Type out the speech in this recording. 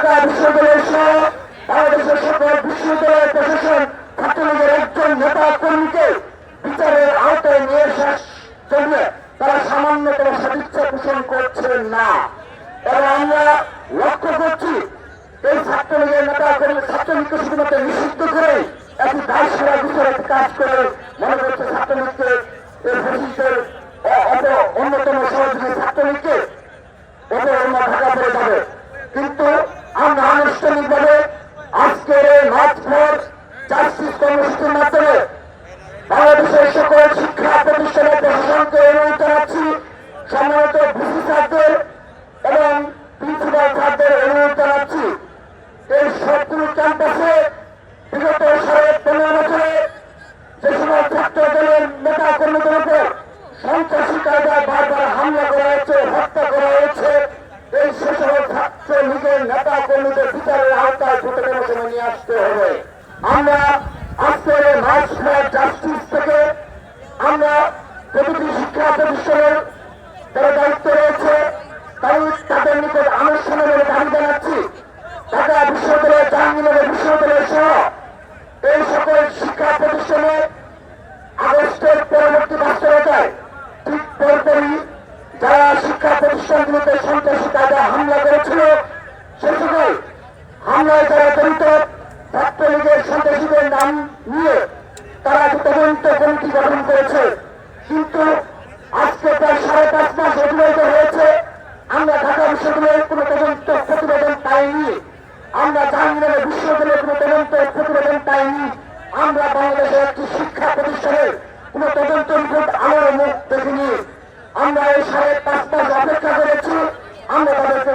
ঢাকা বিশ্ববিদ্যালয় সহ বাংলাদেশের সকল বিশ্ববিদ্যালয়ের প্রশাসন ছাত্রলীগের একজন নেতা কর্মীকে বিচারের আওতায় নিয়ে আসার জন্য তারা সামান্যতম সদিচ্ছা পোষণ করছেন না। এবং আমরা লক্ষ্য করছি এই ছাত্রলীগের নেতা কর্মী ছাত্রলীগকে শুধুমাত্র নিষিদ্ধ করে একটি দায় সেরা বিচার একটি কাজ করে মনে করছে ছাত্রলীগকে এই ফ্যাসিস্টের অন্যতম সহযোগী ছাত্রলীগকে অন্য ঢাকা পড়ে যাবে। কিন্তু আমরা আনুষ্ঠানিকভাবে আজকের এই মার্চ ফর জাস্টিস কর্মসূচির মাধ্যমে বাংলাদেশের সকল শিক্ষা প্রতিষ্ঠানের প্রশাসনকে অনুরোধ জানাচ্ছি, সম্মানিত ভিসি স্যারদের এবং প্রিন্সিপাল স্যারদের অনুরোধ জানাচ্ছি, এই সবগুলো ক্যাম্পাসে বিগত 15.5 বছরে যে সময় ছাত্র দলের নেতা কর্মীদের উপর সন্ত্রাসী কায়দায় বারবার হামলা করা হয়েছে, হত্যা করা হয়েছে, এই সেসব ছাত্র লীগের নেতা কর্মীদের বিচারের আওতায় দ্রুততম সময় নিয়ে আসতে হবে। আমরা আজকের মার্চ ফর জাস্টিস থেকে আমরা প্রতিটি শিক্ষা প্রতিষ্ঠানের যারা দায়িত্ব রয়েছে তাদের নিকট আনুষ্ঠানিকভাবে দাবি জানাচ্ছি, ঢাকা বিশ্ববিদ্যালয়, জাহাঙ্গীরনগর বিশ্ববিদ্যালয় সহ এই সকল শিক্ষা প্রতিষ্ঠানে আগস্টের পরবর্তী বাস্তবতায় ঠিক পরপরই যারা শিক্ষা প্রতিষ্ঠানগুলোতে সন্ত্রাসী কায়দায় হামলা করেছিল সে সকল হামলায় যারা জড়িত ছাত্রলীগের সন্ত্রাসীদের নাম নিয়ে তারা তদন্ত কমিটি গঠন করেছে। কিন্তু আজকে প্রায় 5.5 মাস অতিবাহিত হয়েছে, আমরা ঢাকা বিশ্ববিদ্যালয়ের কোন তদন্ত প্রতিবেদন পাইনি, আমরা জাহাঙ্গীরনগর বিশ্ববিদ্যালয়ের কোন তদন্ত প্রতিবেদন পাইনি, আমরা বাংলাদেশের একটি শিক্ষা প্রতিষ্ঠানের কোন তদন্ত রিপোর্ট আলোর মুখ দেখিনি। আমরা এই 5.5 মাস অপেক্ষা করেছি, আমরা তাদেরকে